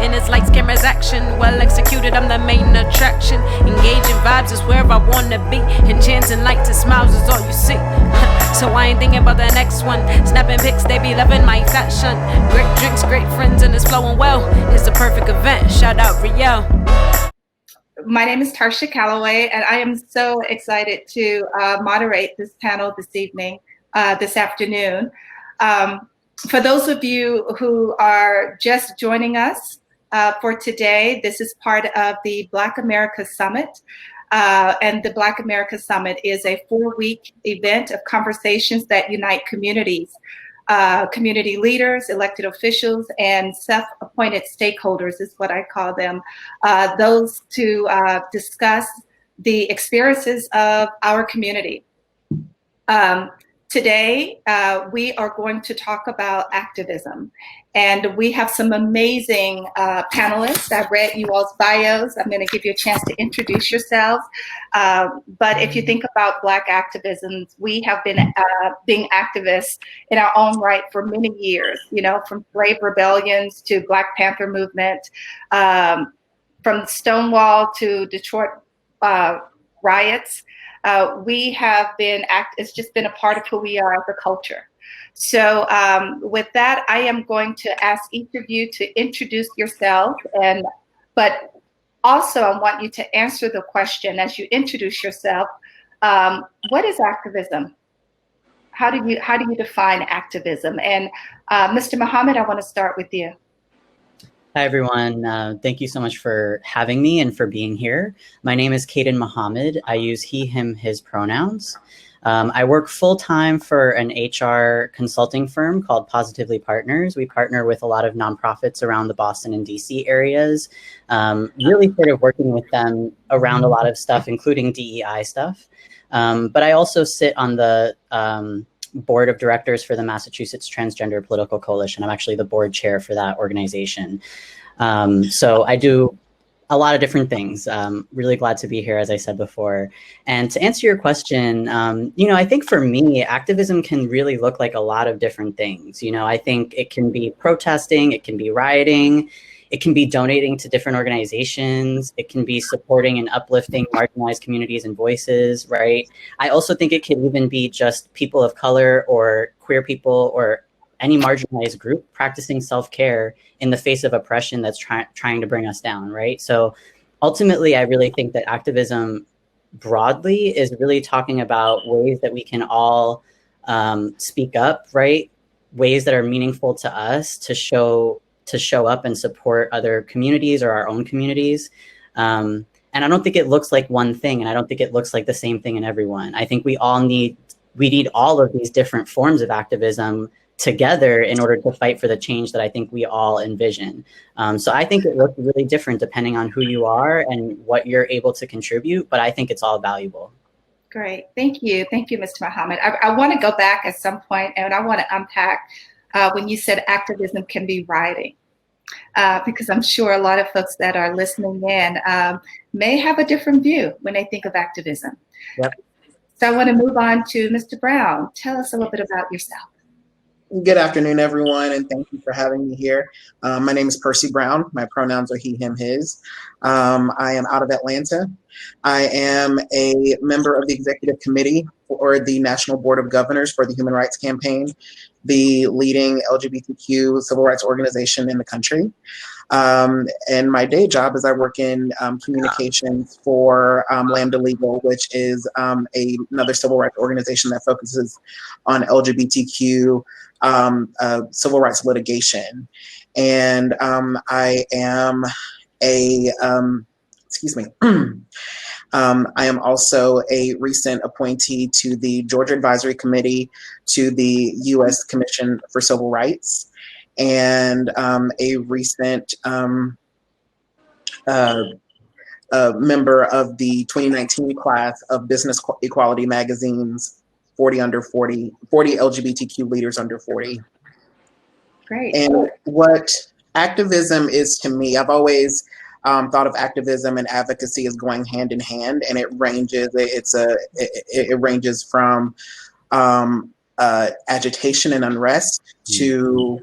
And it's lights, cameras, action. Well executed, I'm the main attraction. Engaging vibes is where I wanna be. Enchanting lights and smiles is all you see. So I ain't thinking about the next one. Snapping pics, they be loving my fashion. Great drinks, great friends, and it's flowing well. It's the perfect event. Shout out Rio. My name is Tarsha Calloway, and I am so excited to moderate this panel this evening, this afternoon. For those of you who are just joining us for today, this is part of the Black America Summit. And the Black America Summit is a 4-week event of conversations that unite communities, community leaders, elected officials, and self-appointed stakeholders is what I call them, those to discuss the experiences of our community. Today, we are going to talk about activism, and we have some amazing panelists. I've read you all's bios. I'm going to give you a chance to introduce yourselves. But if you think about Black activism, we have been being activists in our own right for many years, you know, from slave rebellions to Black Panther movement, from Stonewall to Detroit riots. We have been, it's just been a part of who we are as a culture. So with that, I am going to ask each of you to introduce yourself, but also I want you to answer the question as you introduce yourself. What is activism? How do you define activism? And Mr. Mohamed, I want to start with you. Hi, everyone. Thank you so much for having me and for being here. My name is Kaden Mohamed. I use he, him, his pronouns. I work full-time for an HR consulting firm called Positively Partners. We partner with a lot of nonprofits around the Boston and DC areas, really sort of working with them around a lot of stuff, including DEI stuff. But I also sit on the board of directors for the Massachusetts Transgender Political Coalition. I'm actually the board chair for that organization. So I do a lot of different things. Really glad to be here, as I said before. And to answer your question, you know, I think for me, activism can really look like a lot of different things. You know, I think it can be protesting, it can be rioting, it can be donating to different organizations. It can be supporting and uplifting marginalized communities and voices, right? I also think it can even be just people of color or queer people or any marginalized group practicing self-care in the face of oppression that's trying to bring us down, right? So ultimately, I really think that activism broadly is really talking about ways that we can all speak up, right? Ways that are meaningful to us to show up and support other communities or our own communities. And I don't think it looks like one thing, and I don't think it looks like the same thing in everyone. I think we need all of these different forms of activism together in order to fight for the change that I think we all envision. So I think it looks really different depending on who you are and what you're able to contribute, but I think it's all valuable. Great, thank you, Mr. Mohamed. I want to go back at some point, and I want to unpack when you said activism can be rioting. Because I'm sure a lot of folks that are listening in may have a different view when they think of activism. Yep. So I want to move on to Mr. Brown. Tell us a little bit about yourself. Good afternoon, everyone, and thank you for having me here. My name is Percy Brown. My pronouns are he, him, his. I am out of Atlanta. I am a member of the executive committee for the National Board of Governors for the Human Rights Campaign, the leading LGBTQ civil rights organization in the country. And my day job is I work in communications for Lambda Legal, which is another civil rights organization that focuses on LGBTQ civil rights litigation. And I am I am also a recent appointee to the Georgia Advisory Committee to the U.S. Commission for Civil Rights, and a recent member of the 2019 class of Business Equality Magazine's 40 LGBTQ leaders under 40. Great. And what activism is to me, I've always thought of activism and advocacy as going hand in hand, and it ranges. It ranges from agitation and unrest to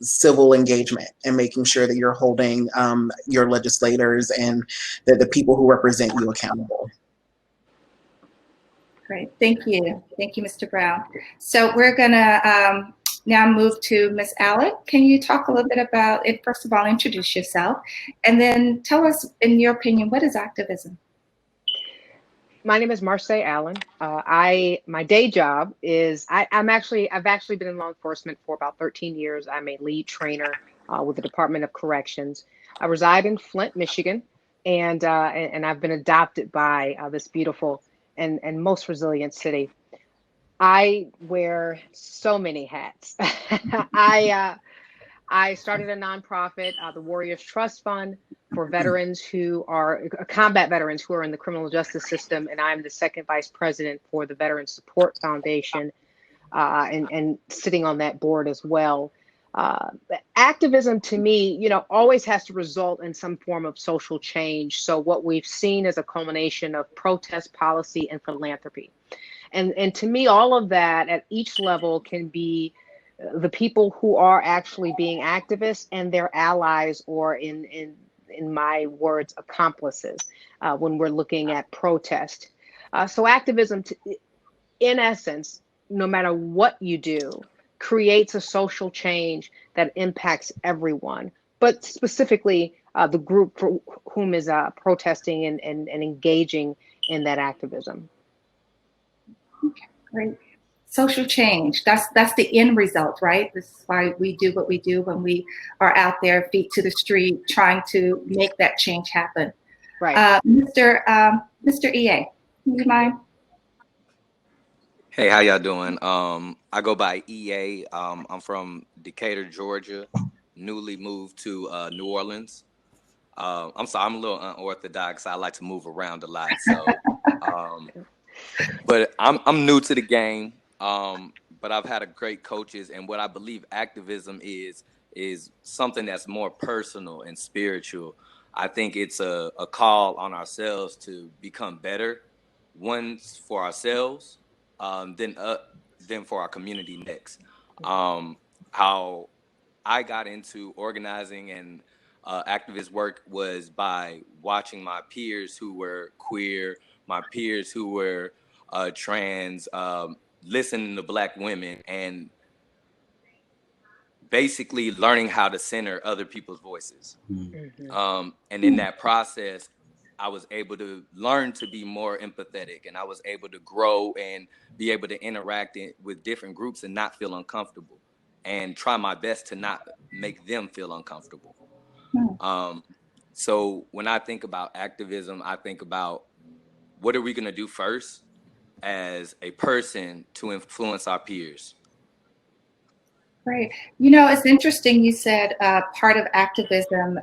civil engagement and making sure that you're holding your legislators and the people who represent you accountable. Great, thank you. Thank you, Mr. Brown. So we're gonna now move to Ms. Allen. Can you talk a little bit about it? First of all, introduce yourself, and then tell us, in your opinion, what is activism? My name is Marseille Allen. My day job is I've actually been in law enforcement for about 13 years. I'm a lead trainer with the Department of Corrections. I reside in Flint, Michigan, and I've been adopted by this beautiful and most resilient city. I wear so many hats. I started a nonprofit, the Warriors Trust Fund, for veterans who are combat veterans who are in the criminal justice system, and I'm the second vice president for the Veteran Support Foundation, and sitting on that board as well. Activism, to me, always has to result in some form of social change. So what we've seen is a culmination of protest, policy, and philanthropy. And to me, all of that at each level can be the people who are actually being activists and their allies, or in my words, accomplices, when we're looking at protest. So activism, in essence, no matter what you do, creates a social change that impacts everyone, but specifically the group for whom is protesting and engaging in that activism. Okay, great. Social change, that's the end result, right? This is why we do what we do when we are out there, feet to the street, trying to make that change happen. Right. Mr. EA, do you mind? Hey, how y'all doing? I go by EA. I'm from Decatur, Georgia, newly moved to New Orleans. I'm sorry, I'm a little unorthodox. I like to move around a lot. So, but I'm new to the game. But I've had a great coaches, and what I believe activism is something that's more personal and spiritual. I think it's a call on ourselves to become better, ones for ourselves, then for our community next. How I got into organizing and activist work was by watching my peers who were queer, my peers who were trans, listening to Black women, and basically learning how to center other people's voices. Mm-hmm. And in that process, I was able to learn to be more empathetic, and I was able to grow and be able to interact with different groups and not feel uncomfortable, and try my best to not make them feel uncomfortable. So when I think about activism, I think about what are we going to do first as a person to influence our peers. Great. It's interesting you said part of activism,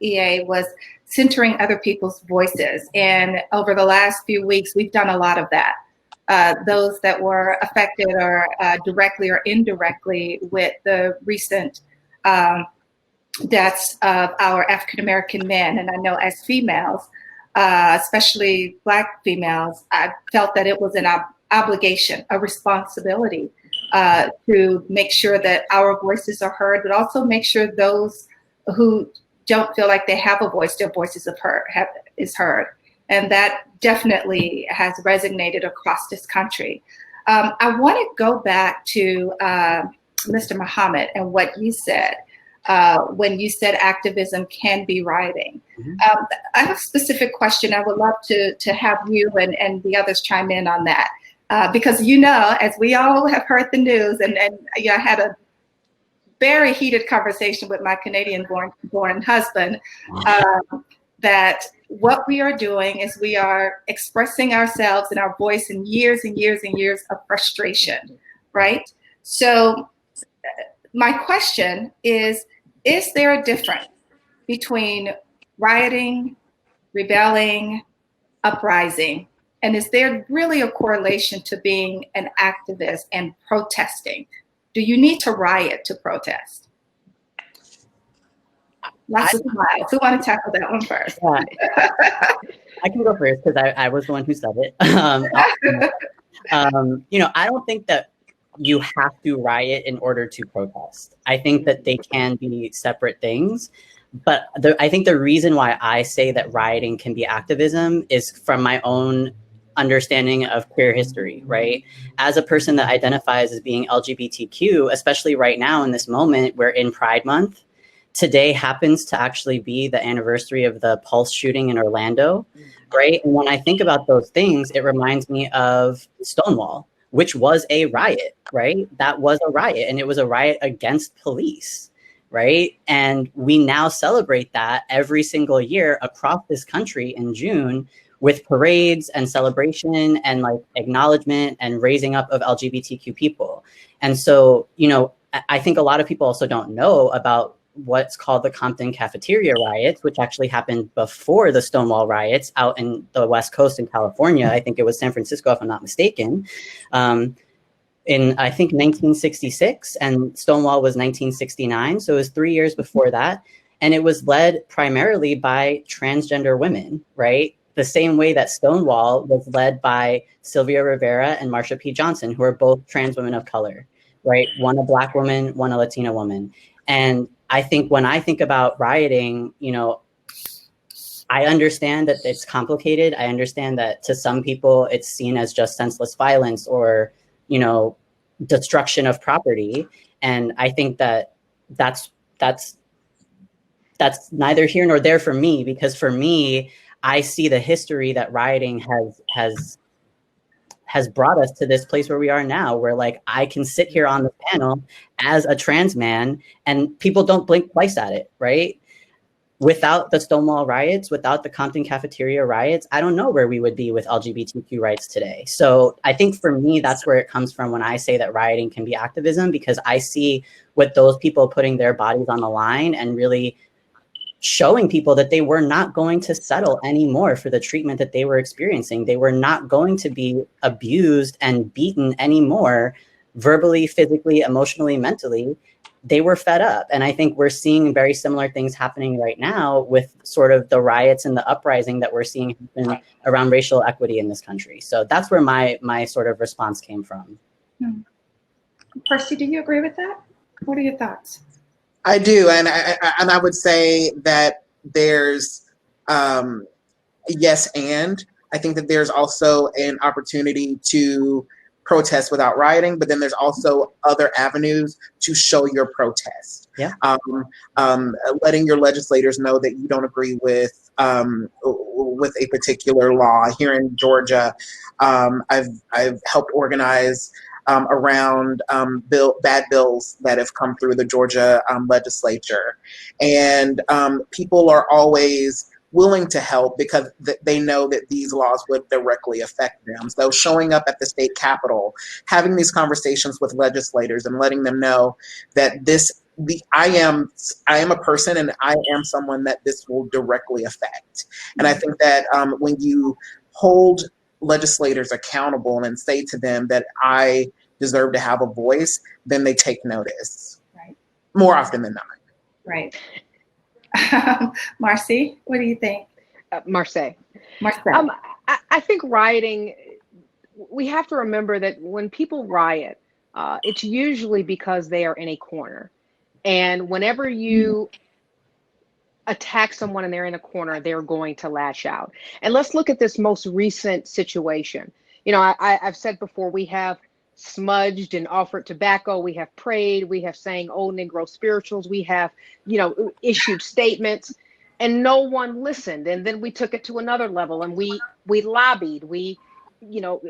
EA, was centering other people's voices. And over the last few weeks, we've done a lot of that. Those that were affected or directly or indirectly with the recent deaths of our African-American men. And I know as females, especially Black females, I felt that it was an obligation, a responsibility to make sure that our voices are heard, but also make sure those who don't feel like they have a voice, their voices is heard. And that definitely has resonated across this country. I want to go back to Mr. Mohamed and what you said. When you said activism can be rioting. Mm-hmm. I have a specific question. I would love to have you and the others chime in on that. Because, as we all have heard the news, and I had a very heated conversation with my Canadian-born husband, that what we are doing is we are expressing ourselves and our voice in years and years and years of frustration, right? So my question is there a difference between rioting, rebelling, uprising? And is there really a correlation to being an activist and protesting? Do you need to riot to protest? Lots of smiles. Who want to tackle that one first? I can go first because I was the one who said it. I don't think that you have to riot in order to protest. I think that they can be separate things. But I think the reason why I say that rioting can be activism is from my own understanding of queer history, right? As a person that identifies as being LGBTQ, especially right now in this moment, we're in Pride Month. Today happens to actually be the anniversary of the Pulse shooting in Orlando, right? And when I think about those things, it reminds me of Stonewall, which was a riot, right? That was a riot, and it was a riot against police, right? And we now celebrate that every single year across this country in June with parades and celebration and like acknowledgement and raising up of LGBTQ people. And so, you know, I think a lot of people also don't know about what's called the Compton Cafeteria riots, which actually happened before the Stonewall riots out in the West Coast in California. I think it was San Francisco, if I'm not mistaken. In, I think, 1966, and Stonewall was 1969. So it was 3 years before that. And it was led primarily by transgender women, right? The same way that Stonewall was led by Sylvia Rivera and Marsha P. Johnson, who are both trans women of color, right? One a Black woman, one a Latina woman. And I think when I think about rioting, you know, I understand that it's complicated. I understand that to some people it's seen as just senseless violence or, you know, destruction of property. And I think that that's neither here nor there for me, because for me, I see the history that rioting has brought us to this place where we are now, where like I can sit here on the panel as a trans man and people don't blink twice at it, right? Without the Stonewall riots, without the Compton Cafeteria riots, I don't know where we would be with LGBTQ rights today. So I think for me, that's where it comes from when I say that rioting can be activism, because I see what those people putting their bodies on the line and really showing people that they were not going to settle anymore for the treatment that they were experiencing. They were not going to be abused and beaten anymore, verbally, physically, emotionally, mentally. They were fed up. And I think we're seeing very similar things happening right now with sort of the riots and the uprising that we're seeing happen around racial equity in this country. So that's where my sort of response came from. Percy, do you agree with that? What are your thoughts? I do, and I would say that there's yes, and I think that there's also an opportunity to protest without rioting, but then there's also other avenues to show your protest. Yeah. Letting your legislators know that you don't agree with a particular law. Here in Georgia, I've helped organize around bad bills that have come through the Georgia legislature. And people are always willing to help because they know that these laws would directly affect them. So showing up at the state capitol, having these conversations with legislators and letting them know that I am a person and I am someone that this will directly affect. And I think that when you hold legislators accountable and say to them that I deserve to have a voice, then they take notice. Right. More often than not. Right. Marcy, what do you think? Marseille. I think rioting, we have to remember that when people riot, it's usually because they are in a corner. And whenever you attack someone and they're in a corner, they're going to lash out. And let's look at this most recent situation. You know, I've said before, we have smudged and offered tobacco, we have prayed, we have sang old Negro spirituals, we have, you know, issued statements, and no one listened. And then we took it to another level and we lobbied. You know,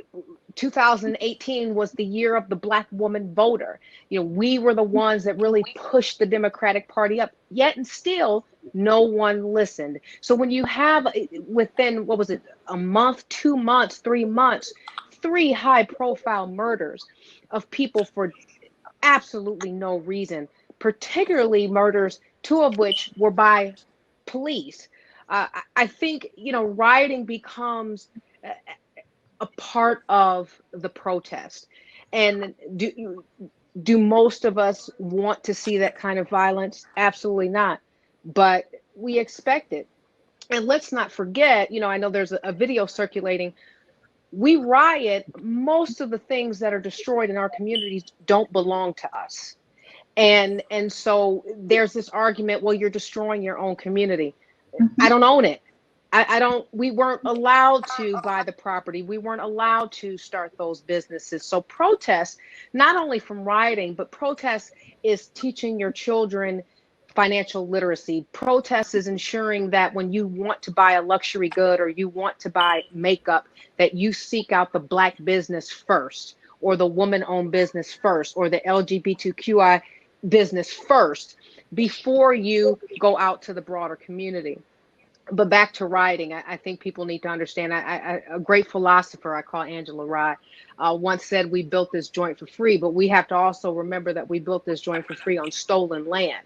2018 was the year of the Black woman voter. You know, we were the ones that really pushed the Democratic Party up, yet and still no one listened. So when you have within, what was it, a month, 2 months, 3 months, 3 high profile murders of people for absolutely no reason, particularly murders, 2 of which were by police. I think, you know, rioting becomes a part of the protest. And do most of us want to see that kind of violence? Absolutely not. But we expect it. And let's not forget, you know, I know there's a video circulating we riot, most of the things that are destroyed in our communities don't belong to us. And so there's this argument, well, you're destroying your own community. I don't own it. I don't, we weren't allowed to buy the property. We weren't allowed to start those businesses. So protest, not only from rioting, but protest is teaching your children financial literacy. Protest is ensuring that when you want to buy a luxury good or you want to buy makeup, that you seek out the Black business first, or the woman-owned business first, or the LGBTQI business first, before you go out to the broader community. But back to rioting, I think people need to understand. A great philosopher I call Angela Rye once said, we built this joint for free, but we have to also remember that we built this joint for free on stolen land.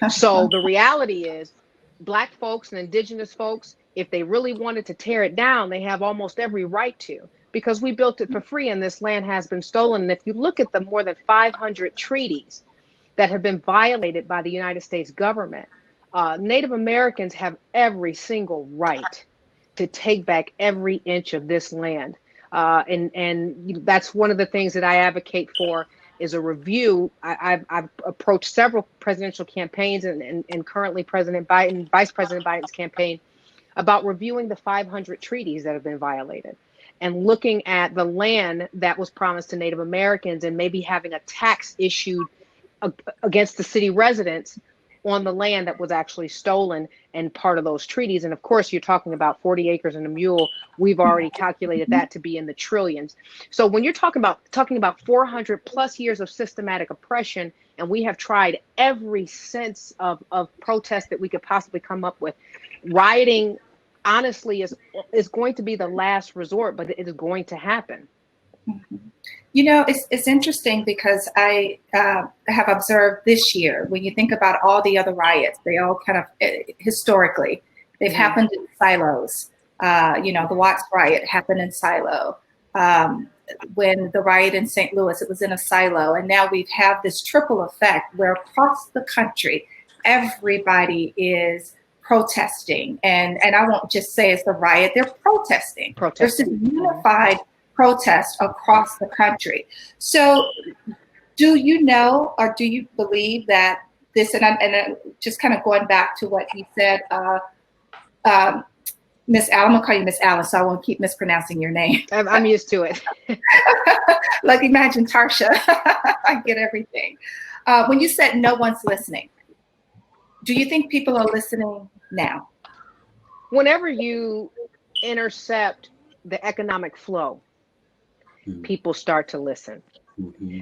So the reality is, Black folks and indigenous folks, if they really wanted to tear it down, they have almost every right to, because we built it for free and this land has been stolen. And if you look at the more than 500 treaties that have been violated by the United States government, Native Americans have every single right to take back every inch of this land. And that's one of the things that I advocate for, is a review. I've approached several presidential campaigns and currently President Biden, Vice President Biden's campaign, about reviewing the 500 treaties that have been violated and looking at the land that was promised to Native Americans and maybe having a tax issued against the city residents on the land that was actually stolen and part of those treaties. And of course, you're talking about 40 acres and a mule. We've already calculated that to be in the trillions. So when you're talking about 400 plus years of systematic oppression, and we have tried every sense of protest that we could possibly come up with, rioting honestly is going to be the last resort, but it is going to happen. You know, it's interesting because I have observed this year, when you think about all the other riots, they all kind of historically, they've happened in silos. The Watts riot happened in silo. When the riot in St. Louis, it was in a silo. And now we've had this triple effect where across the country, everybody is protesting. And I won't just say it's a riot, they're protesting. There's this unified protest across the country. So do you know, or do you believe that this, and just kind of going back to what you said, Miss Allen, I'm gonna call you Miss Allen, so I won't keep mispronouncing your name. I'm used to it. Like, imagine Tarsha, I get everything. When you said no one's listening, do you think people are listening now? Whenever you intercept the economic flow, people start to listen.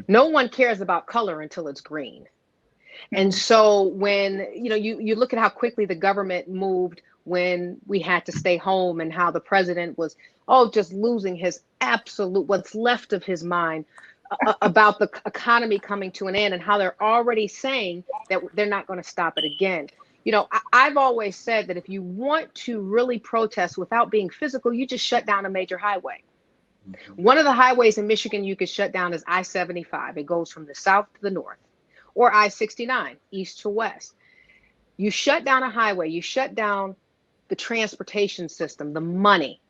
No one cares about color until it's green. And so when, you look at how quickly the government moved when we had to stay home, and how the president was, just losing his absolute, what's left of his mind about the economy coming to an end, and how they're already saying that they're not going to stop it again. I've always said that if you want to really protest without being physical, you just shut down a major highway. One of the highways in Michigan you could shut down is I-75. It goes from the south to the north, or I-69, east to west. You shut down a highway, you shut down the transportation system, the money,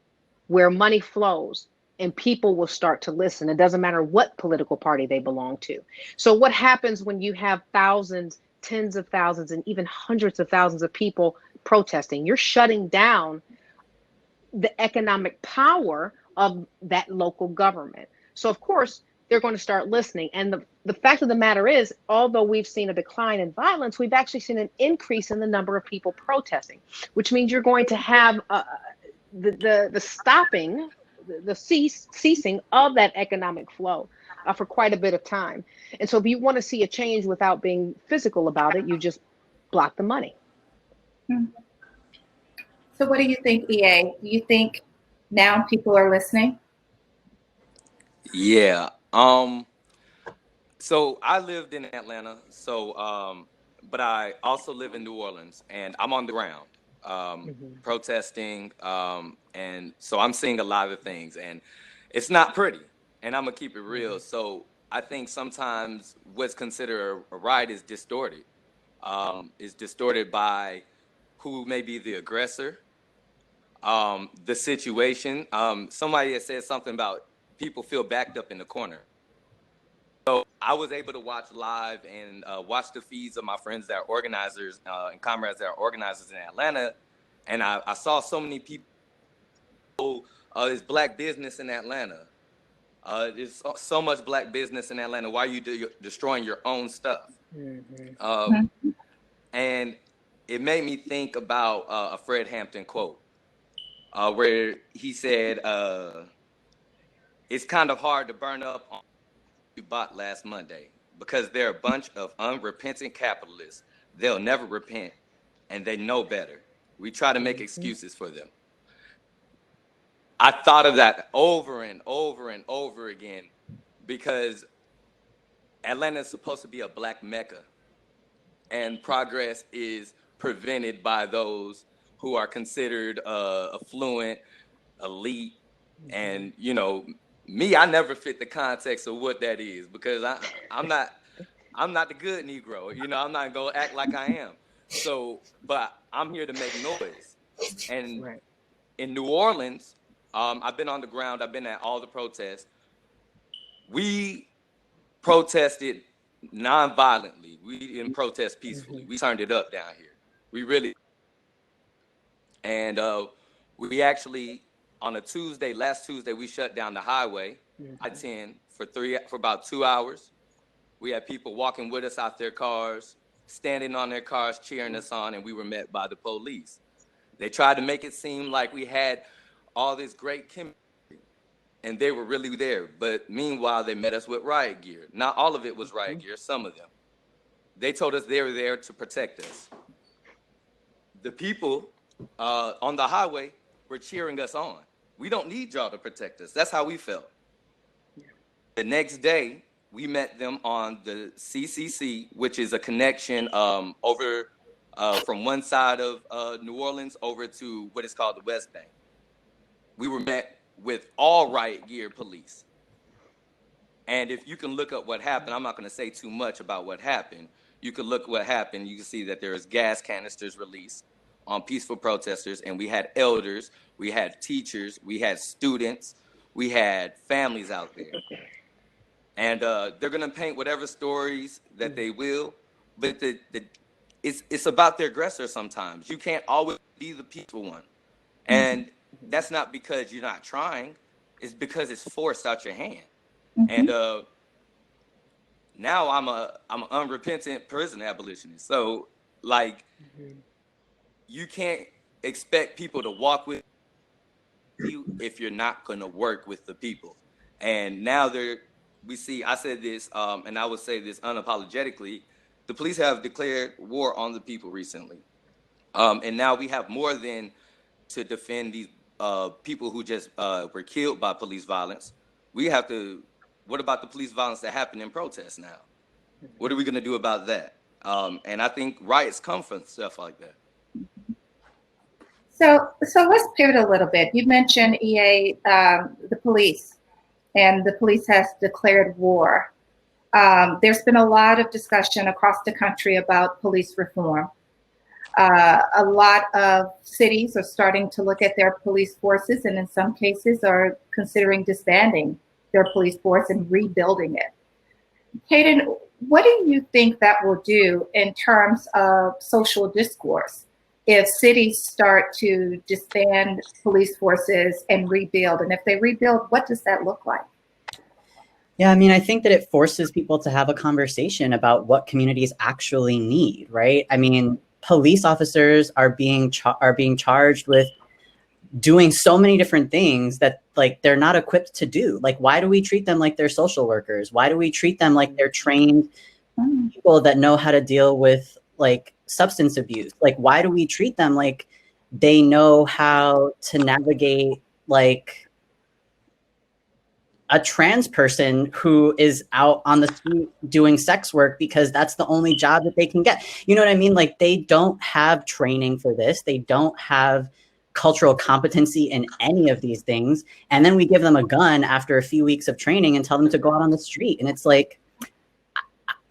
where money flows, and people will start to listen. It doesn't matter what political party they belong to. So what happens when you have thousands, tens of thousands, and even hundreds of thousands of people protesting? You're shutting down the economic power of that local government. So of course, they're going to start listening. And the fact of the matter is, although we've seen a decline in violence, we've actually seen an increase in the number of people protesting, which means you're going to have the stopping, the ceasing of that economic flow for quite a bit of time. And so if you want to see a change without being physical about it, you just block the money. So what do you think, EA? Do you think now people are listening? Yeah. So I lived in Atlanta. But I also live in New Orleans, and I'm on the ground, protesting. And so I'm seeing a lot of things, and it's not pretty, and I'm gonna keep it real. So I think sometimes what's considered a riot is distorted. Is distorted by who may be the aggressor. the situation. Somebody had said something about people feel backed up in the corner. So I was able to watch live and watch the feeds of my friends that are organizers and comrades that are organizers in Atlanta. And I saw so many people, there's black business in Atlanta. There's so much black business in Atlanta. Why are you destroying your own stuff? And it made me think about a Fred Hampton quote where he said, it's kind of hard to burn up on you bought last Monday because they're a bunch of unrepentant capitalists. They'll never repent and they know better. We try to make excuses for them. I thought of that over and over and over again because Atlanta is supposed to be a black Mecca, and progress is prevented by those who are considered affluent, elite, and me, I never fit the context of what that is because I'm not the good Negro. I'm not gonna act like I am. So, but I'm here to make noise. And in New Orleans, I've been on the ground. I've been at all the protests. We protested non-violently. We didn't protest peacefully. We turned it up down here. We really. And we actually, on a Tuesday, last Tuesday, we shut down the highway, I-10, for about 2 hours. We had people walking with us out their cars, standing on their cars, cheering us on, and we were met by the police. They tried to make it seem like we had all this great chemistry, and they were really there. But meanwhile, they met us with riot gear. Not all of it was riot gear, some of them. They told us they were there to protect us. The people on the highway were cheering us on. We don't need y'all to protect us. That's how we felt. The next day, we met them on the CCC, which is a connection over from one side of New Orleans over to what is called the West Bank. We were met with all riot gear police. And if you can look up what happened, I'm not going to say too much about what happened. You can look what happened. You can see that there was gas canisters released on peaceful protesters, and we had elders, we had teachers, we had students, we had families out there. And they're going to paint whatever stories that they will, but it's about the aggressor sometimes. You can't always be the peaceful one. And that's not because you're not trying. It's because it's forced out your hand. And now I'm an unrepentant prison abolitionist. So, like, you can't expect people to walk with you if you're not going to work with the people. And now we see, I said this, and I would say this unapologetically, the police have declared war on the people recently. And now we have more than to defend these people who just were killed by police violence. We have to, what about the police violence that happened in protests now? What are we going to do about that? And I think riots come from stuff like that. So let's pivot a little bit. You mentioned EA, the police, and the police has declared war. There's been a lot of discussion across the country about police reform. A lot of cities are starting to look at their police forces, and in some cases are considering disbanding their police force and rebuilding it. Kaden, what do you think that will do in terms of social discourse if cities start to disband police forces and rebuild? And if they rebuild, what does that look like? Yeah, I mean, I think that it forces people to have a conversation about what communities actually need, right? I mean, police officers are being charged with doing so many different things that, like, they're not equipped to do. Like, why do we treat them like they're social workers? Why do we treat them like they're trained people that know how to deal with, like, substance abuse? Like, why do we treat them like they know how to navigate, like, a trans person who is out on the street doing sex work because that's the only job that they can get? You know what I mean? Like, they don't have training for this. They don't have cultural competency in any of these things. And then we give them a gun after a few weeks of training and tell them to go out on the street. And it's like,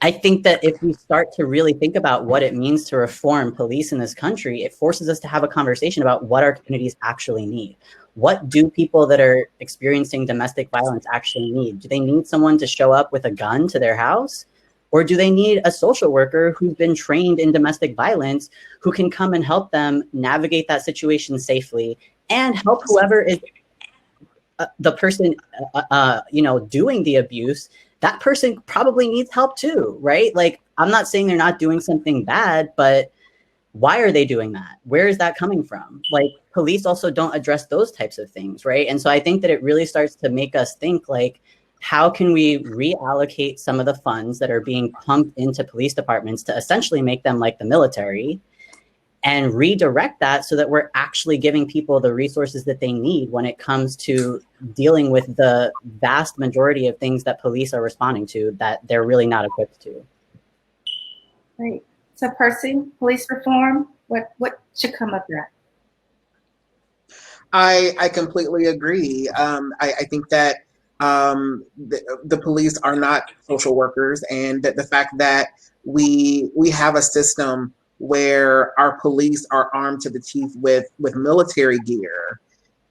I think that if we start to really think about what it means to reform police in this country, it forces us to have a conversation about what our communities actually need. What do people that are experiencing domestic violence actually need? Do they need someone to show up with a gun to their house? Or do they need a social worker who's been trained in domestic violence who can come and help them navigate that situation safely and help whoever is the person, doing the abuse? That person probably needs help too, right? Like, I'm not saying they're not doing something bad, but why are they doing that? Where is that coming from? Like, police also don't address those types of things, right? And so I think that it really starts to make us think, like, how can we reallocate some of the funds that are being pumped into police departments to essentially make them like the military, and redirect that so that we're actually giving people the resources that they need when it comes to dealing with the vast majority of things that police are responding to that they're really not equipped to. Great. So Percy, police reform, what should come of that? I completely agree. I think that the police are not social workers, and that the fact that we have a system where our police are armed to the teeth with military gear,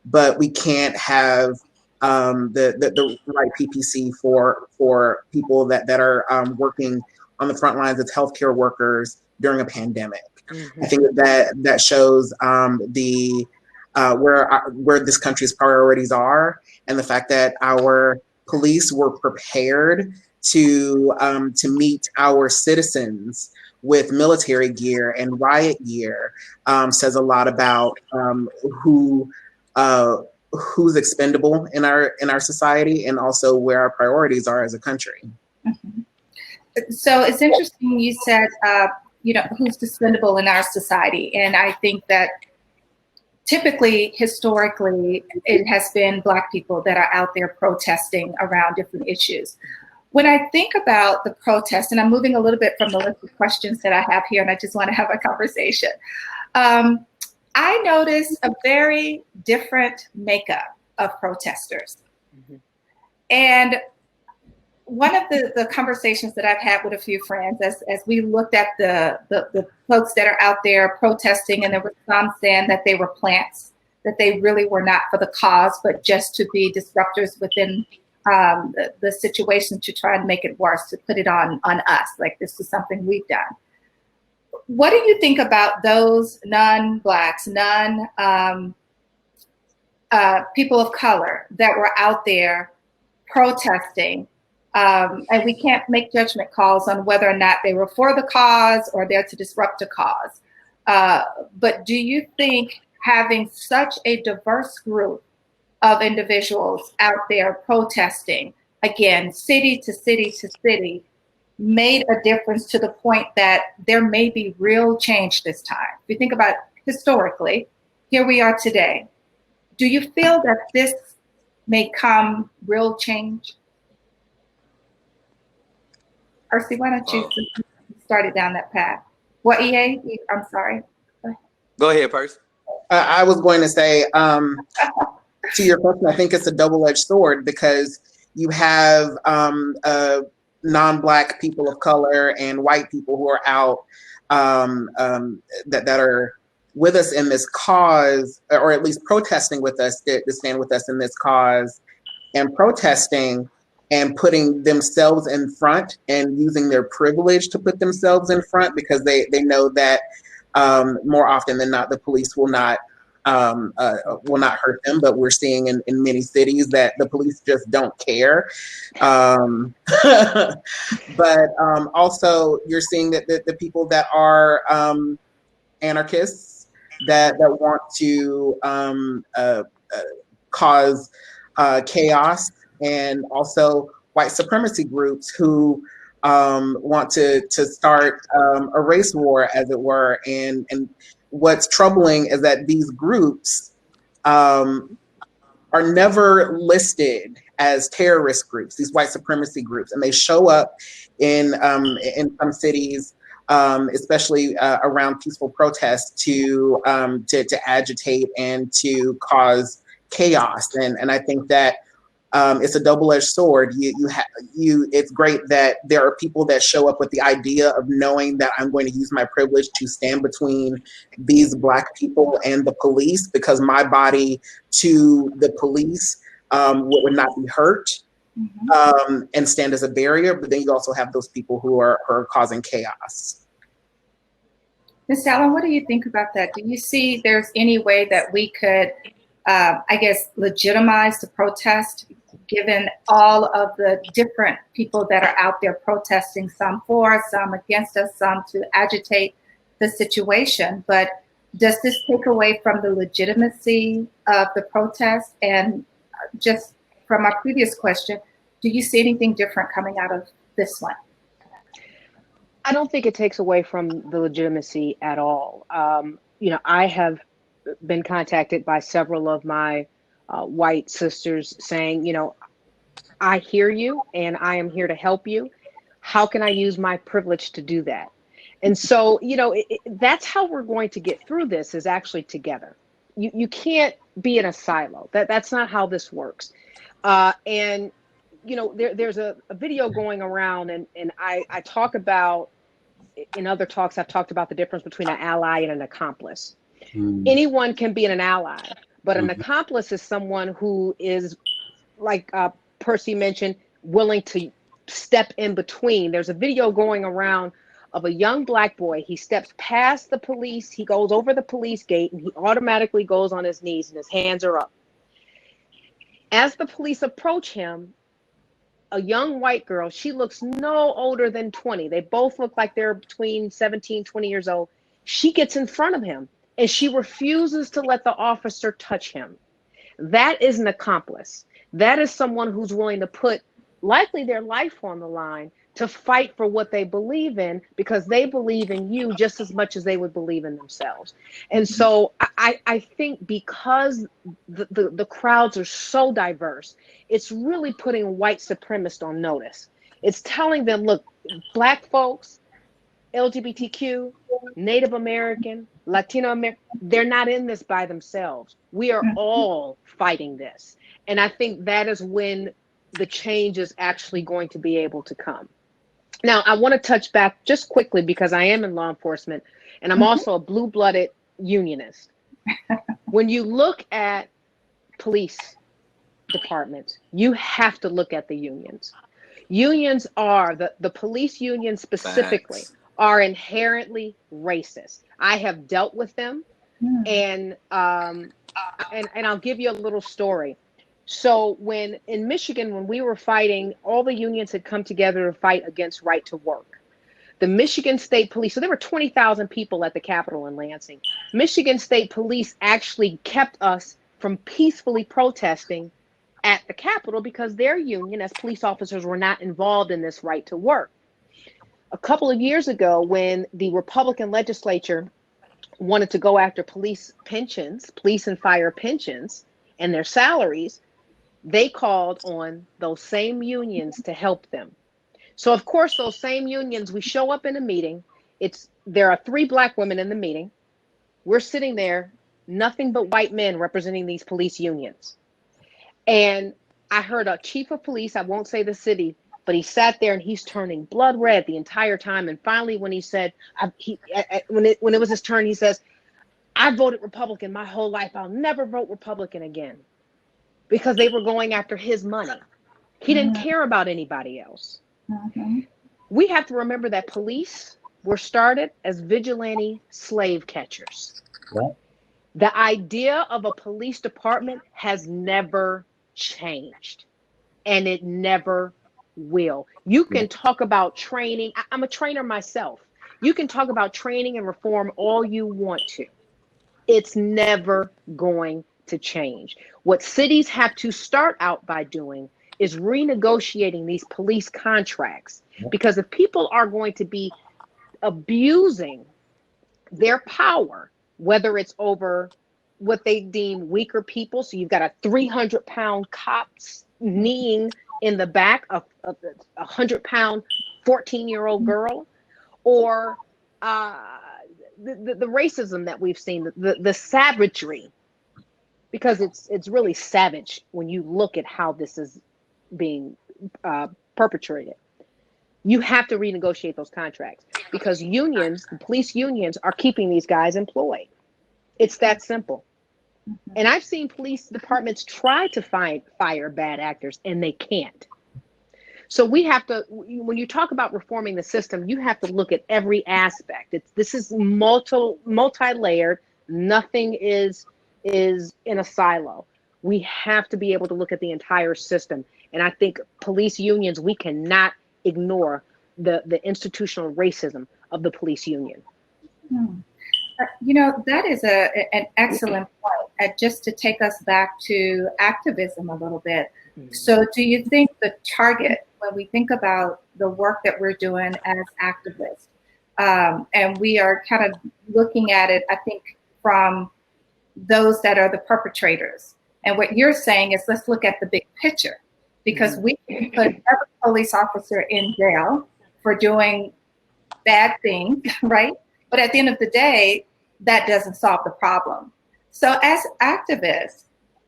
but we can't have the right PPC for people that are working on the front lines as healthcare workers during a pandemic. Mm-hmm. I think that shows the where this country's priorities are, and the fact that our police were prepared to meet our citizens with military gear and riot gear says a lot about who's expendable in our society, and also where our priorities are as a country. Mm-hmm. So it's interesting you said who's expendable in our society, and I think that typically, historically, it has been Black people that are out there protesting around different issues. When I think about the protest, and I'm moving a little bit from the list of questions that I have here, and I just want to have a conversation. I noticed a very different makeup of protesters. Mm-hmm. And one of the conversations that I've had with a few friends as we looked at the folks that are out there protesting, and there was some saying that they were plants, that they really were not for the cause, but just to be disruptors within the situation, to try and make it worse, to put it on us, like this is something we've done. What do you think about those non-Blacks, people of color that were out there protesting? And we can't make judgment calls on whether or not they were for the cause or there to disrupt a cause. But do you think having such a diverse group of individuals out there protesting, again, city to city to city, made a difference to the point that there may be real change this time? If you think about historically, here we are today. Do you feel that this may come real change? Percy, why don't you start it down that path? What, EA? I'm sorry. Go ahead, Percy. I was going to say, to your question, I think it's a double-edged sword, because you have non-Black people of color and white people who are out that are with us in this cause, or at least protesting with us, to stand with us in this cause, and protesting and putting themselves in front and using their privilege to put themselves in front, because they know that more often than not, the police will not hurt them. But we're seeing in many cities that the police just don't care. But also you're seeing that the people that are anarchists that want to cause chaos, and also white supremacy groups who want to start a race war, as it were. And what's troubling is that these groups are never listed as terrorist groups, these white supremacy groups, and they show up in some cities, especially around peaceful protests, to agitate and to cause chaos. And I think that it's a double-edged sword. It's great that there are people that show up with the idea of knowing that I'm going to use my privilege to stand between these Black people and the police, because my body to the police would not be hurt, and stand as a barrier. But then you also have those people who are causing chaos. Ms. Allen, what do you think about that? Do you see there's any way that we could, I guess, legitimize the protest, given all of the different people that are out there protesting, some for us, some against us, some to agitate the situation? But does this take away from the legitimacy of the protest? And just from our previous question, do you see anything different coming out of this one? I don't think it takes away from the legitimacy at all. I have been contacted by several of my white sisters saying, I hear you and I am here to help you. How can I use my privilege to do that? And so, that's how we're going to get through this, is actually together. You can't be in a silo. That's not how this works. And there's a video going around, and I talk about, in other talks, I've talked about the difference between an ally and an accomplice. Anyone can be an ally, but an accomplice is someone who is, like Percy mentioned, willing to step in between. There's a video going around of a young Black boy. He steps past the police. He goes over the police gate, and he automatically goes on his knees, and his hands are up. As the police approach him, a young white girl, she looks no older than 20. They both look like they're between 17, 20 years old. She gets in front of him, and she refuses to let the officer touch him. That is an accomplice. That is someone who's willing to put likely their life on the line to fight for what they believe in, because they believe in you just as much as they would believe in themselves. And so I think because the crowds are so diverse, it's really putting white supremacists on notice. It's telling them, look, Black folks, LGBTQ, Native American, Latino American, they're not in this by themselves. We are all fighting this. And I think that is when the change is actually going to be able to come. Now, I want to touch back just quickly, because I am in law enforcement, and I'm also a blue-blooded unionist. When you look at police departments, you have to look at the unions. Unions are, the police unions specifically, are inherently racist. I have dealt with them, and I'll give you a little story. So in Michigan, when we were fighting, all the unions had come together to fight against right to work. The Michigan State Police, so there were 20,000 people at the Capitol in Lansing. Michigan State Police actually kept us from peacefully protesting at the Capitol because their union, as police officers, were not involved in this right to work. A couple of years ago, when the Republican legislature wanted to go after police pensions, police and fire pensions, and their salaries, they called on those same unions to help them. So of course, those same unions, we show up in a meeting. There are 3 Black women in the meeting. We're sitting there, nothing but white men representing these police unions. And I heard a chief of police, I won't say the city, but he sat there and he's turning blood red the entire time. And finally, when he said, when it was his turn, he says, I voted Republican my whole life. I'll never vote Republican again, because they were going after his money. He didn't care about anybody else. We have to remember that police were started as vigilante slave catchers. What? The idea of a police department has never changed, and it never will. You can talk about training. I'm a trainer myself. You can talk about training and reform all you want to. It's never going to change. What cities have to start out by doing is renegotiating these police contracts, because if people are going to be abusing their power, whether it's over what they deem weaker people, so you've got a 300-pound cop kneeing in the back of a 100-pound 14-year-old girl, or the racism that we've seen, the savagery because it's really savage when you look at how this is being perpetrated. You have to renegotiate those contracts because unions, the police unions, are keeping these guys employed. It's that simple. And I've seen police departments try to fire bad actors and they can't. So we have to, when you talk about reforming the system, you have to look at every aspect. This is multi-layered. Nothing is in a silo. We have to be able to look at the entire system. And I think police unions, we cannot ignore the institutional racism of the police union. You know, that is an excellent point. Just to take us back to activism a little bit. So do you think the target, when we think about the work that we're doing as activists, and we are kind of looking at it, I think, from those that are the perpetrators. And what you're saying is, let's look at the big picture, because we can put every police officer in jail for doing bad things, right? But at the end of the day, that doesn't solve the problem. So as activists,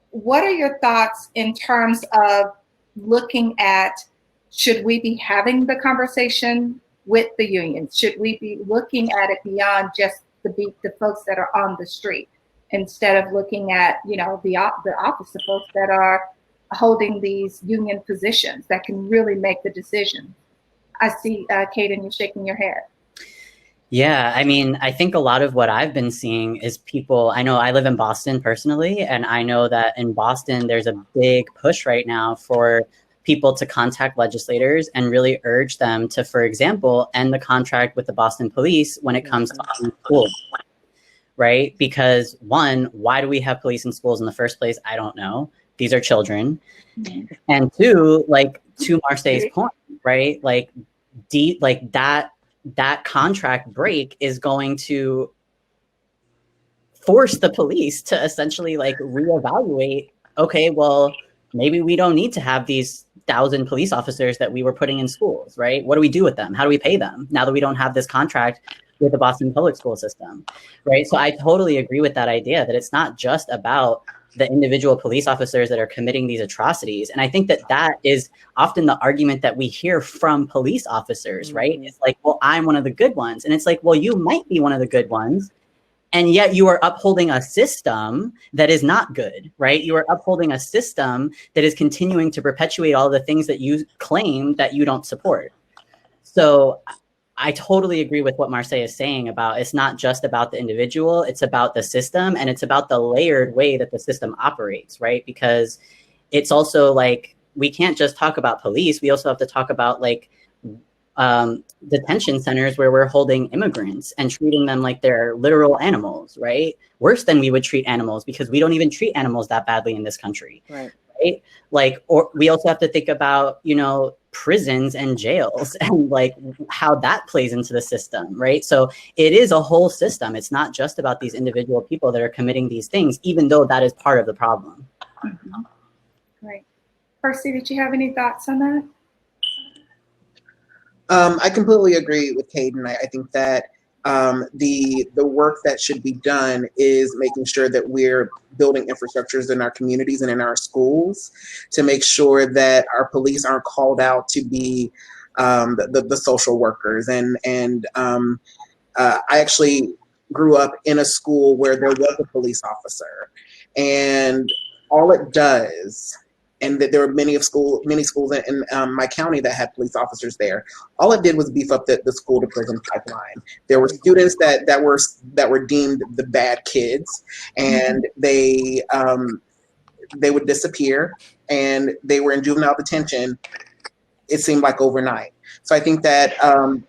what are your thoughts in terms of looking at, should we be having the conversation with the unions? Should we be looking at it beyond just the folks that are on the street, instead of looking at, you know, the opposite folks that are holding these union positions that can really make the decision? I see, Kaden, you're shaking your head. Yeah, I mean, I think a lot of what I've been seeing is people, I know I live in Boston personally, and I know that in Boston, there's a big push right now for people to contact legislators and really urge them to, for example, end the contract with the Boston police when it comes to schools, right? Because one, why do we have police in schools in the first place? I don't know. These are children. And two, like, to Marseille's point, right? Like that contract break is going to force the police to essentially like reevaluate, okay, well, maybe we don't need to have these 1,000 police officers that we were putting in schools, right? What do we do with them? How do we pay them now that we don't have this contract with the Boston public school system, right? So I totally agree with that idea that it's not just about the individual police officers that are committing these atrocities. And I think that that is often the argument that we hear from police officers, right? It's like, well, I'm one of the good ones. And it's like, well, you might be one of the good ones, and yet you are upholding a system that is not good, right? You are upholding a system that is continuing to perpetuate all the things that you claim that you don't support. So I totally agree with what Marseille is saying about, it's not just about the individual, it's about the system, and it's about the layered way that the system operates, right? Because it's also like, we can't just talk about police, we also have to talk about like detention centers where we're holding immigrants and treating them like they're literal animals, right? Worse than we would treat animals, because we don't even treat animals that badly in this country. Right. Like, or we also have to think about, you know, prisons and jails and like how that plays into the system, right? So it is a whole system. It's not just about these individual people that are committing these things, even though that is part of the problem. Right. Percy, did you have any thoughts on that? I completely agree with Kaden. I think that the work that should be done is making sure that we're building infrastructures in our communities and in our schools to make sure that our police aren't called out to be the social workers. And I actually grew up in a school where there was a police officer, and all it does, and that there were many schools in my county that had police officers there. All it did was beef up the school to prison pipeline. There were students that were deemed the bad kids, and they would disappear, and they were in juvenile detention. It seemed like overnight. So I think that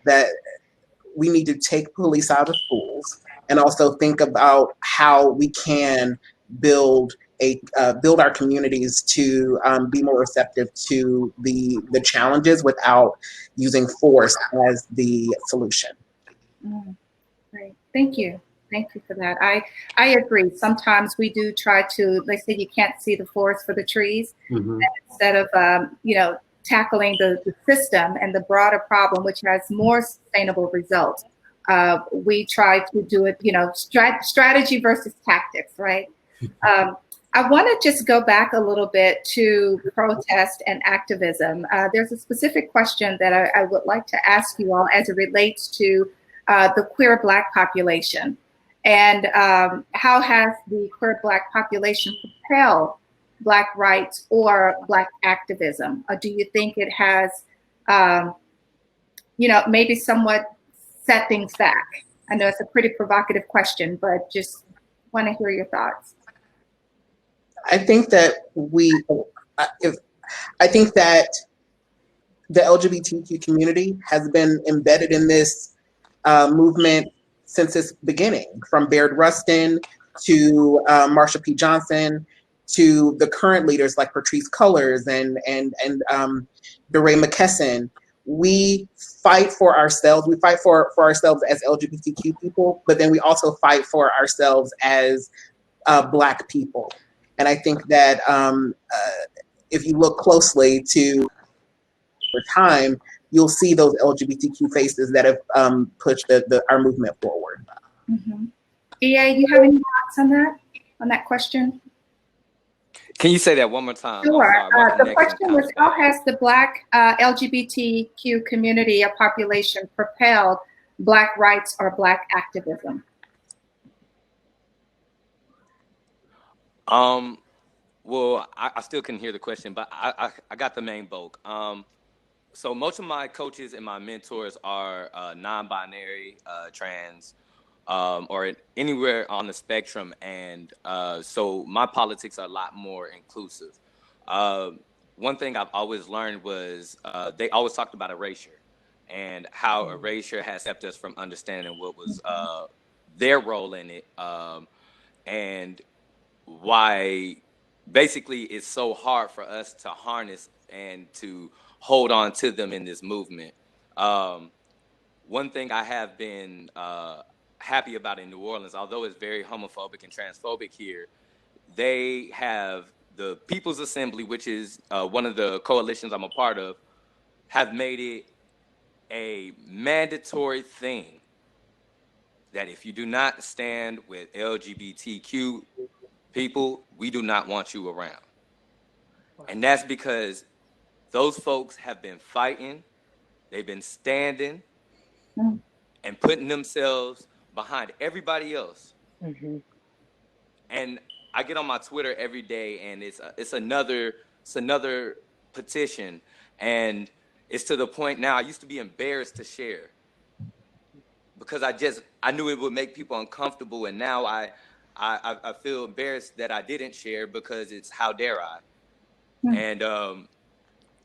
that we need to take police out of schools and also think about how we can build our communities to be more receptive to the challenges without using force as the solution. Great, thank you for that. I agree. Sometimes we do try to, they say you can't see the forest for the trees. And instead of tackling the system and the broader problem, which has more sustainable results, we try to do it, strategy versus tactics, right? I want to just go back a little bit to protest and activism. There's a specific question that I would like to ask you all as it relates to the queer Black population. And how has the queer Black population propelled Black rights or Black activism? Or do you think it has, maybe somewhat set things back? I know it's a pretty provocative question, but just want to hear your thoughts. I think that I think that the LGBTQ community has been embedded in this movement since its beginning, from Byrd to Marsha P. Johnson, to the current leaders like Patrice Cullors and DeRay McKesson. We fight for ourselves. We fight for ourselves as LGBTQ people, but then we also fight for ourselves as Black people. And I think that if you look closely to over time, you'll see those LGBTQ faces that have pushed our movement forward. Mm-hmm. EA, you have any thoughts on that question? Can you say that one more time? Sure. The question was, how has the Black LGBTQ community or population propelled Black rights or Black activism? Well, I still couldn't hear the question, but I got the main bulk. So most of my coaches and my mentors are non-binary, trans, or anywhere on the spectrum. And so my politics are a lot more inclusive. One thing I've always learned was they always talked about erasure and how erasure has kept us from understanding what was their role in it, and why basically it's so hard for us to harness and to hold on to them in this movement. One thing I have been happy about in New Orleans, although it's very homophobic and transphobic here, they have the People's Assembly, which is one of the coalitions I'm a part of, have made it a mandatory thing that if you do not stand with LGBTQ people, we do not want you around. And that's because those folks have been fighting, they've been standing and putting themselves behind everybody else. Mm-hmm. And I get on my Twitter every day, and it's another petition, and it's to the point now I used to be embarrassed to share because I knew it would make people uncomfortable, and now I feel embarrassed that I didn't share because it's how dare I. And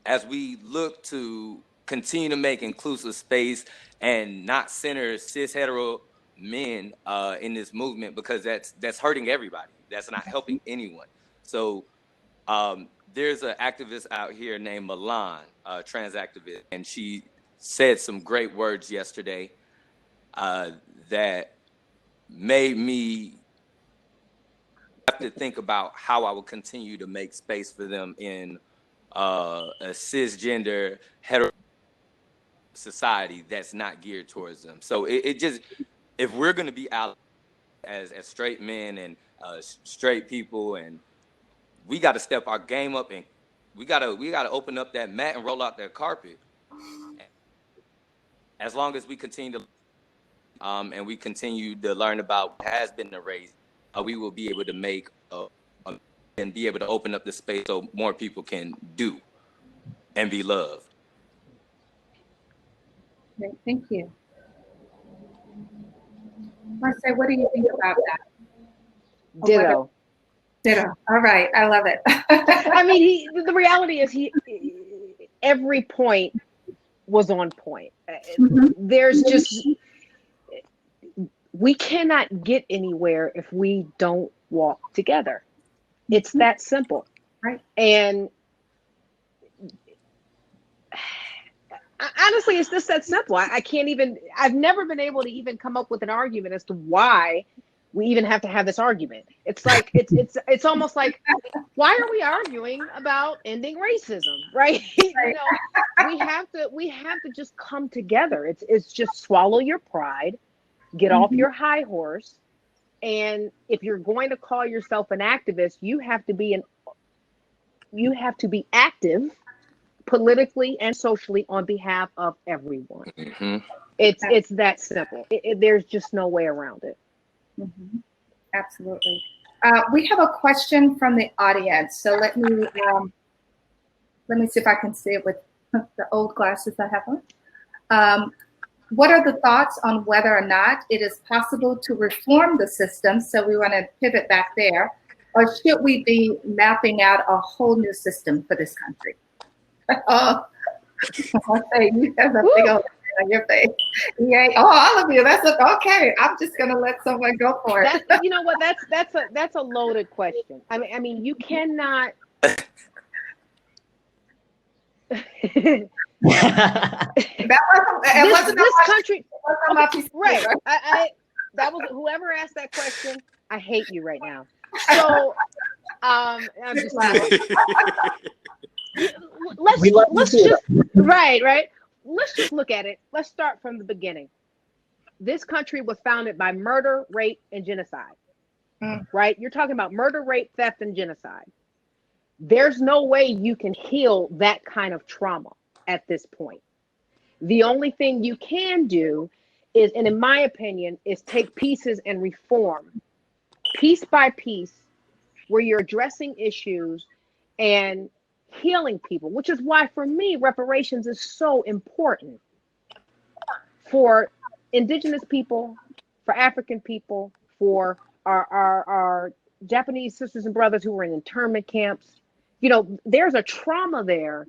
as we look to continue to make inclusive space and not center cis hetero men in this movement, because that's hurting everybody. That's not helping anyone. So there's an activist out here named Milan, a trans activist, and she said some great words yesterday that made me have to think about how I would continue to make space for them in a cisgender hetero society that's not geared towards them. So it just, if we're going to be out as straight men and straight people, and we got to step our game up, and we got to open up that mat and roll out that carpet. As long as we continue to and we continue to learn about what has been erased, we will be able to make and be able to open up the space so more people can do and be loved. Great, thank you. Marseille, what do you think about that? Ditto. Ditto. All right, I love it. I mean, the reality is every point was on point. There's just, we cannot get anywhere if we don't walk together. It's that simple. Right. And honestly, it's just that simple. I've never been able to even come up with an argument as to why we even have to have this argument. It's like, it's almost like, why are we arguing about ending racism, right? You know, we have to just come together. It's just swallow your pride, get off your high horse, And if you're going to call yourself an activist, you have to be active politically and socially on behalf of everyone. Mm-hmm. It's that simple. There's just no way around it. Mm-hmm. Absolutely. We have a question from the audience. So let me see if I can see it with the old glasses I have on. What are the thoughts on whether or not it is possible to reform the system? So we want to pivot back there. Or should we be mapping out a whole new system for this country? Oh, you have a big old on your face. Yeah. Oh, all of you. That's okay. I'm just gonna let someone go for it. You know what? That's a loaded question. I mean, you cannot. That wasn't this country, right? That was whoever asked that question. I hate you right now. So, I'm just let's just right. Let's just look at it. Let's start from the beginning. This country was founded by murder, rape, and genocide. Right? You're talking about murder, rape, theft, and genocide. There's no way you can heal that kind of trauma at this point. The only thing you can do is, and in my opinion, is take pieces and reform piece by piece where you're addressing issues and healing people, which is why for me, reparations is so important for Indigenous people, for African people, for our Japanese sisters and brothers who were in internment camps. You know, there's a trauma there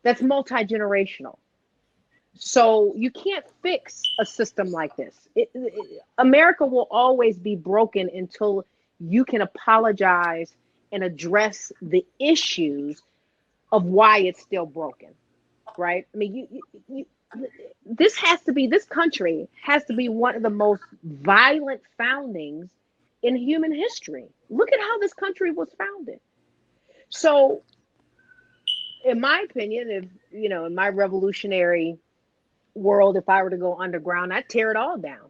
that's multi-generational. So you can't fix a system like this. America will always be broken until you can apologize and address the issues of why it's still broken, right? I mean, this country has to be one of the most violent foundings in human history. Look at how this country was founded. So, in my opinion, in my revolutionary world, if I were to go underground, I'd tear it all down.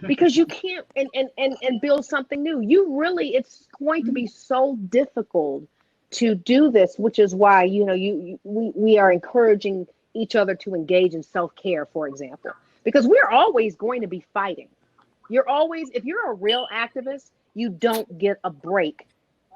Because you can't and build something new. It's going to be so difficult to do this, which is why we are encouraging each other to engage in self-care, for example, because we're always going to be fighting. If you're a real activist, you don't get a break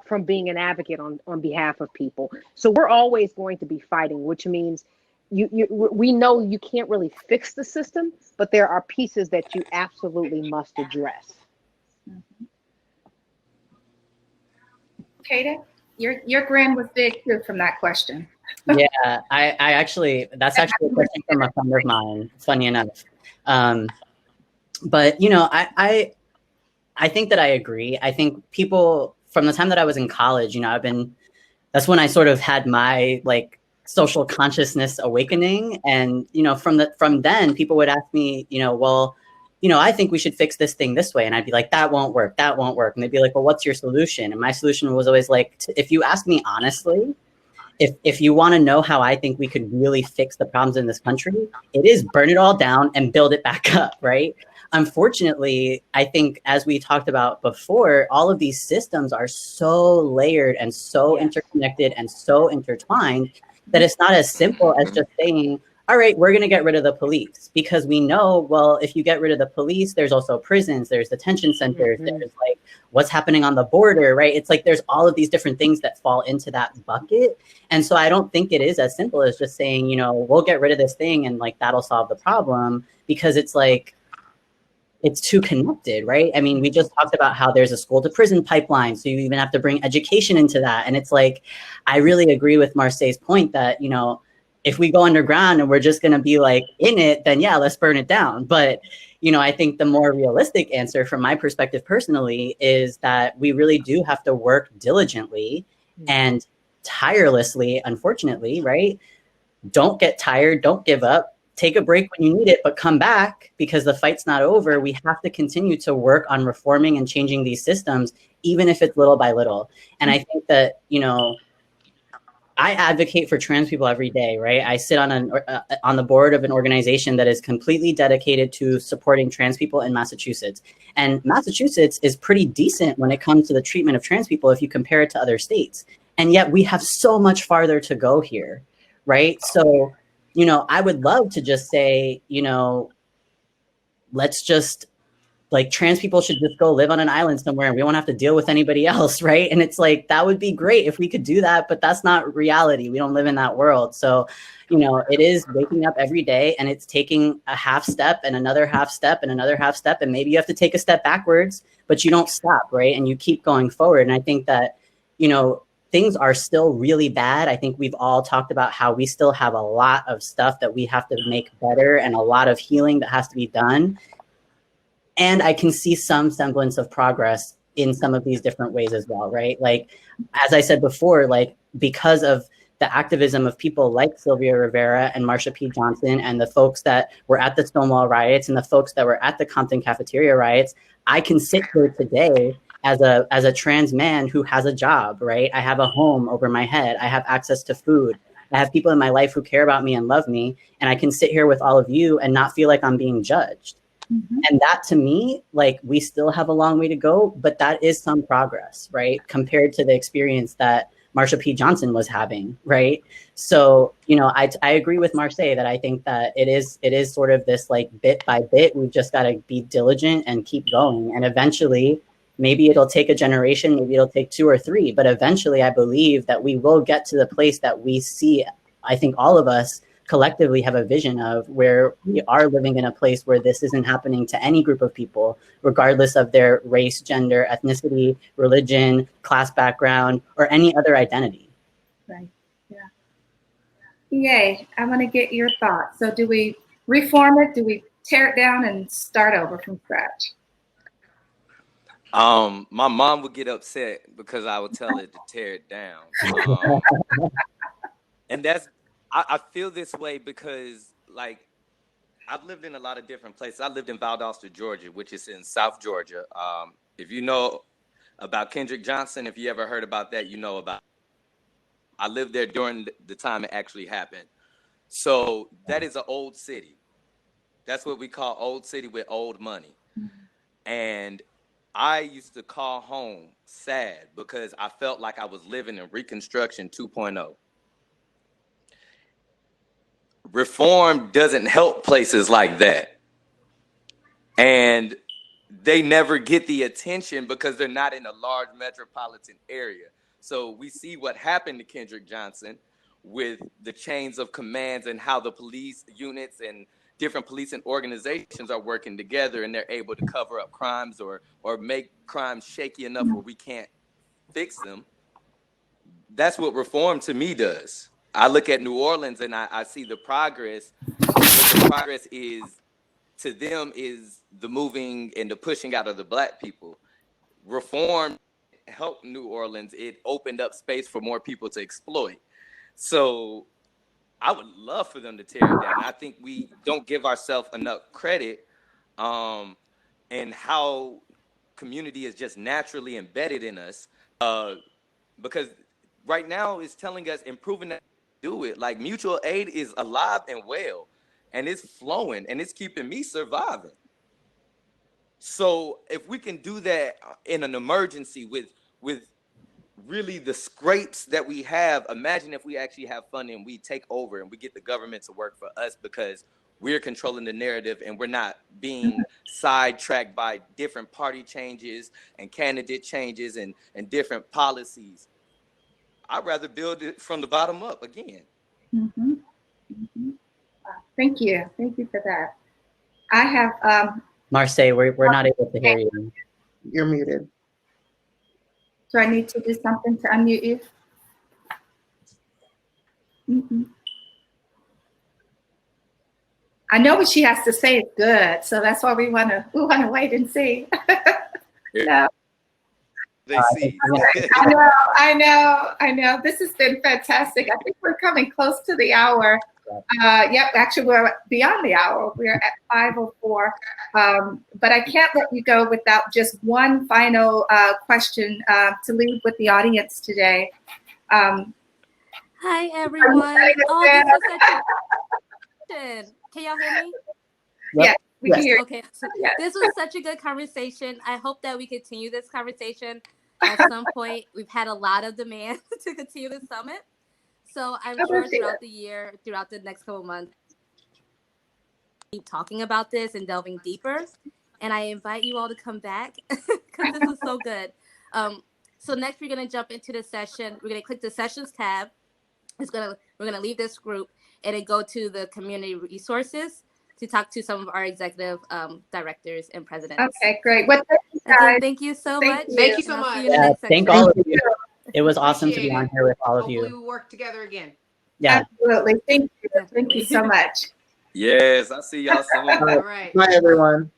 from being an advocate on behalf of people. So we're always going to be fighting, which means we know you can't really fix the system, but there are pieces that you absolutely must address. Kaden, your grin was big too from that question. Yeah, that's actually a question from a friend of mine, funny enough. But I think that I agree. I think people, from the time that I was in college, that's when I sort of had my social consciousness awakening. And, from then people would ask me, I think we should fix this thing this way. And I'd be like, that won't work. And they'd be like, well, what's your solution? And my solution was always if you ask me honestly, if you want to know how I think we could really fix the problems in this country, it is burn it all down and build it back up, right? Unfortunately, I think, as we talked about before, all of these systems are so layered and so interconnected and so intertwined that it's not as simple as just saying, all right, we're going to get rid of the police, because we know, well, if you get rid of the police, there's also prisons, there's detention centers, there's what's happening on the border, right? It's there's all of these different things that fall into that bucket. And so I don't think it is as simple as just saying, we'll get rid of this thing and that'll solve the problem, because it's it's too connected, right? I mean, we just talked about how there's a school to prison pipeline. So you even have to bring education into that. And it's I really agree with Marseille's point that, if we go underground and we're just going to be in it, then yeah, let's burn it down. But, I think the more realistic answer from my perspective personally is that we really do have to work diligently and tirelessly, unfortunately, right? Don't get tired. Don't give up. Take a break when you need it, but come back, because the fight's not over. We have to continue to work on reforming and changing these systems, even if it's little by little. And I think that, I advocate for trans people every day, right? I sit on the board of an organization that is completely dedicated to supporting trans people in Massachusetts. And Massachusetts is pretty decent when it comes to the treatment of trans people if you compare it to other states. And yet we have so much farther to go here, right? So, I would love to just say, let's just, like, trans people should just go live on an island somewhere and we won't have to deal with anybody else, right? And it's like, that would be great if we could do that, but that's not reality. We don't live in that world. So, it is waking up every day and it's taking a half step and another half step and another half step. And maybe you have to take a step backwards, but you don't stop, right? And you keep going forward. And I think that, things are still really bad. I think we've all talked about how we still have a lot of stuff that we have to make better and a lot of healing that has to be done. And I can see some semblance of progress in some of these different ways as well, right? Like, as I said before, like, because of the activism of people like Sylvia Rivera and Marsha P. Johnson and the folks that were at the Stonewall riots and the folks that were at the Compton cafeteria riots, I can sit here today as a trans man who has a job, right? I have a home over my head. I have access to food. I have people in my life who care about me and love me. And I can sit here with all of you and not feel like I'm being judged. Mm-hmm. And that, to me, like, we still have a long way to go, but that is some progress, right? Compared to the experience that Marsha P. Johnson was having, right? So, I agree with Marseille that I think that it is sort of this, like, bit by bit, we've just got to be diligent and keep going. And eventually, maybe it'll take a generation, maybe it'll take 2 or 3, but eventually I believe that we will get to the place that we see. I think all of us collectively have a vision of where we are living in a place where this isn't happening to any group of people, regardless of their race, gender, ethnicity, religion, class background, or any other identity. Right. Yeah. Yay. I want to get your thoughts. So do we reform it? Do we tear it down and start over from scratch? My mom would get upset because I would tell it to tear it down. And I feel this way because, like, I've lived in a lot of different places. I lived in Valdosta, Georgia, which is in South Georgia. If you know about Kendrick Johnson, if you ever heard about that, you know about. I lived there during the time it actually happened. So that is an old city. That's what we call old city with old money. And I used to call home sad because I felt like I was living in Reconstruction 2.0. Reform doesn't help places like that. And they never get the attention because they're not in a large metropolitan area. So we see what happened to Kendrick Johnson with the chains of commands and how the police units and different policing organizations are working together, and they're able to cover up crimes or make crimes shaky enough where we can't fix them. That's what reform to me does. I look at New Orleans and I see the progress. What the progress is to them is the moving and the pushing out of the Black people. Reform helped New Orleans. It opened up space for more people to exploit. So I would love for them to tear it down. I think we don't give ourselves enough credit and how community is just naturally embedded in us because right now it's telling us improving that do it. Like, mutual aid is alive and well, and it's flowing, and it's keeping me surviving. So if we can do that in an emergency with really the scrapes that we have, imagine if we actually have funding and we take over and we get the government to work for us because we're controlling the narrative and we're not being sidetracked by different party changes and candidate changes and different policies. I'd rather build it from the bottom up again. Mm-hmm. Mm-hmm. Thank you. Thank you for that. I have... Marseille, we're not able to hear you. You're muted. Do I need to do something to unmute you? Mm-mm. I know what she has to say is good, so that's why we want to wait and see. No. They see. I know. This has been fantastic. I think we're coming close to the hour. Yep, actually we're beyond the hour. We're at 5:04. But I can't let you go without just one final question to leave with the audience today. Hi, everyone. Oh, this was such a good. Can y'all hear me? Yeah, we can Yes. hear you. Okay. So Yes. this was such a good conversation. I hope that we continue this conversation at some point. We've had a lot of demand to continue the summit. So I'm sure throughout the year, throughout the next couple of months, keep talking about this and delving deeper. And I invite you all to come back because this is so good. So next we're gonna jump into the session. We're gonna click the sessions tab. We're gonna leave this group and then go to the community resources to talk to some of our executive directors and presidents. Okay, great. Well, thank you Again, guys. thank you so Thank much. you. Thank you so And I'll see much. you in the Yeah, next section. thank all of Thank you. It was awesome to be Appreciate on it. here with all of Hopefully you. we work together again. Yeah. Absolutely. Thank you. Thank Definitely. you so much. Yes, I see y'all soon. All All right. right. Bye, everyone.